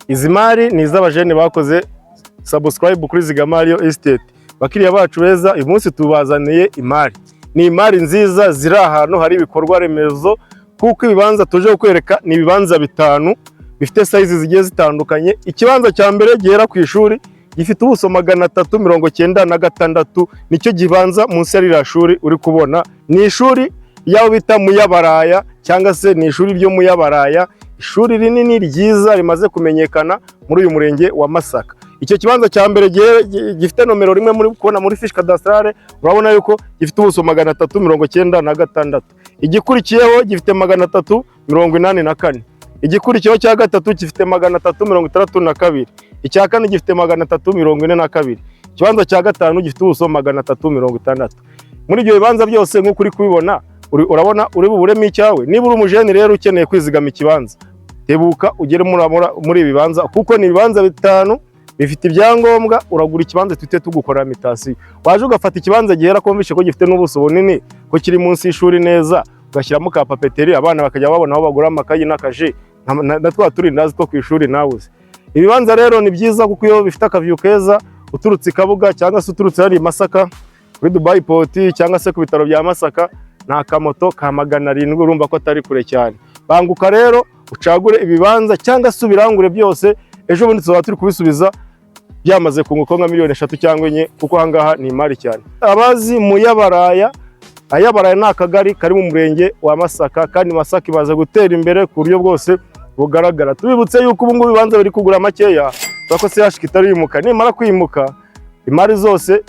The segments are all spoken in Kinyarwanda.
Izi mari ni iz'abajene bakoze subscribe kuri Zigama Real Estate. Bakiriya bacu beza, uyu munsi tubazaniye imari. Ni imari nziza ziri ahantu hari ibikorwa remezo, kuko ibibanza tuje kukwereka ni ibibanza bitanu bifite size zigiye zitandukanye. Ikibanza cya mbere gihera ku ishuri gifite ubuso 396, nicyo gibanza munsi y'irya shuri uri kubona. Ni ishuri yaho bita Muyabaraya cyangwa se ni ishuri ryo Muyabaraya, ishuri rinini ryiza rimaze kumenyekana muri uyu murenge wa Masaka. Icyo kibanza cya mbere gifite nomero 1 muri kubona muri fiche cadastrale, urabona yuko gifite ubuso 396. Igikurikiyeho gifite 384, igikurikiyeho cya gatatu gifite 362, icya kane gifite 342, ikibanza cya gatanu gifite ubuso 360. Muri ibyo bibanza byose nk'uko uri kubibona, urabona uri buburemo icyawe. Niba uri umujene rero ukeneye kwizigama ikibanza, tebuka ugere muri ibi bibanza, kuko ni ibibanza bitanu bifite ibyangombwa. Uragura ikibanza twite tugukora mitasiyo, waje ugafata ikibanza gihera komvishe ko gifite n'ubuso bunini, ko kiri munsi y'ishuri neza, ugashyiramo ka papeteri, abana bakajya babona aho bagura amakayi n'akaje na twa turindazi two ku ishuri nawuze. Ibibanza rero ni byiza kuko iyo bifite akaviyo keza, uturutse Kabuga cyangwa se uturutse hari Masaka kuri Dubai Port cyangwa se ku bitaro bya Masaka, na kamoto ka 700, urumva ko atari kure cyane. Banguka rero ucagure ibibanza cyangwa se ubirangure byose, ejo bundi tuzaba turi kubisubiza byamaze kunguka nka miliyoni 3 cyangwa 4, kuko hangaha ni imari cyane. Abazi Muyabaraya, Ayabaraya ni akagari kari mu murenge wa Masaka, kandi Masaka imaze gutera imbere ku buryo bwose bugaragara. Tubibutse yuko ubu ngubu ibibanza biri kugura makeya, bako se yashika itari yimuka. Nimara kwimuka, imari zose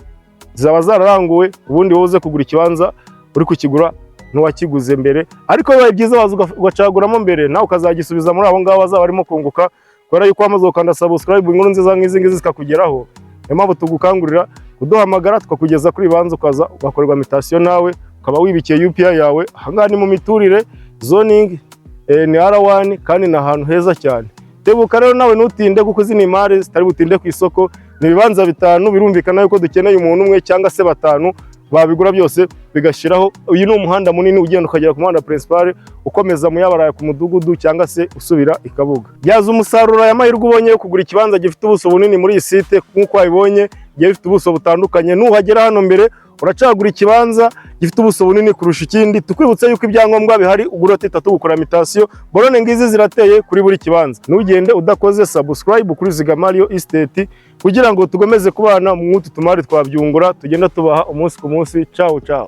zaba zararanguwe, ubundi woze kugura ikibanza uri kukigura n'uwakiguze mbere. Ariko bibaye byiza waza ugacaguramo mbere, nawe ukazagisubiza muri abo ngabo bazaba barimo kunguka, kubera yuko wamaze gukanda subscribe, inkuru nziza nk'izi ngizi zikakugeraho. Niyo mpamvu tugukangurira kuduhamagara tukakugeza kuri ibibanza, ukaza ugakorerwa mitasiyo nawe ukaba wibikiye UPI yawe. Ahangaha ni mu miturire, zoning ni R1, kandi ni ahantu heza cyane. Tebuka rero nawe ntutinde, kuko izi ni imari zitari butinde ku isoko. Ni ibibanza bitanu, birumvikana yuko dukeneye umuntu umwe cyangwa se batanu babigura byose bigashiraho. Uyu ni umuhanda munini ugenda ukagera ku muhanda principal, ukomeza Muyabaraya ku mudugudu cyangwa se usubira i Kabuga. Byaza umusaruro aya mahirwe ubonye yo kugura ikibanza gifite ubuso bunini muri iyi site, nk'uko wabibonye gifite ubuso butandukanye. Nuhagera hano mbere uracagura ikibanza gifite ubuso bunini kurusha ikindi. Tukwibutse yuko ibyangombwa bihari, ugura titatu gukora mitasiyo. Borone ngizi zirateye kuri buri kibanza. Nugende udakoze subscribe kuri Zigama Real Estate, kugira ngo tugomeze kubana mu mwutu tumari twabyungura, tugenda tubaha umunsi ku munsi. Ciao ciao.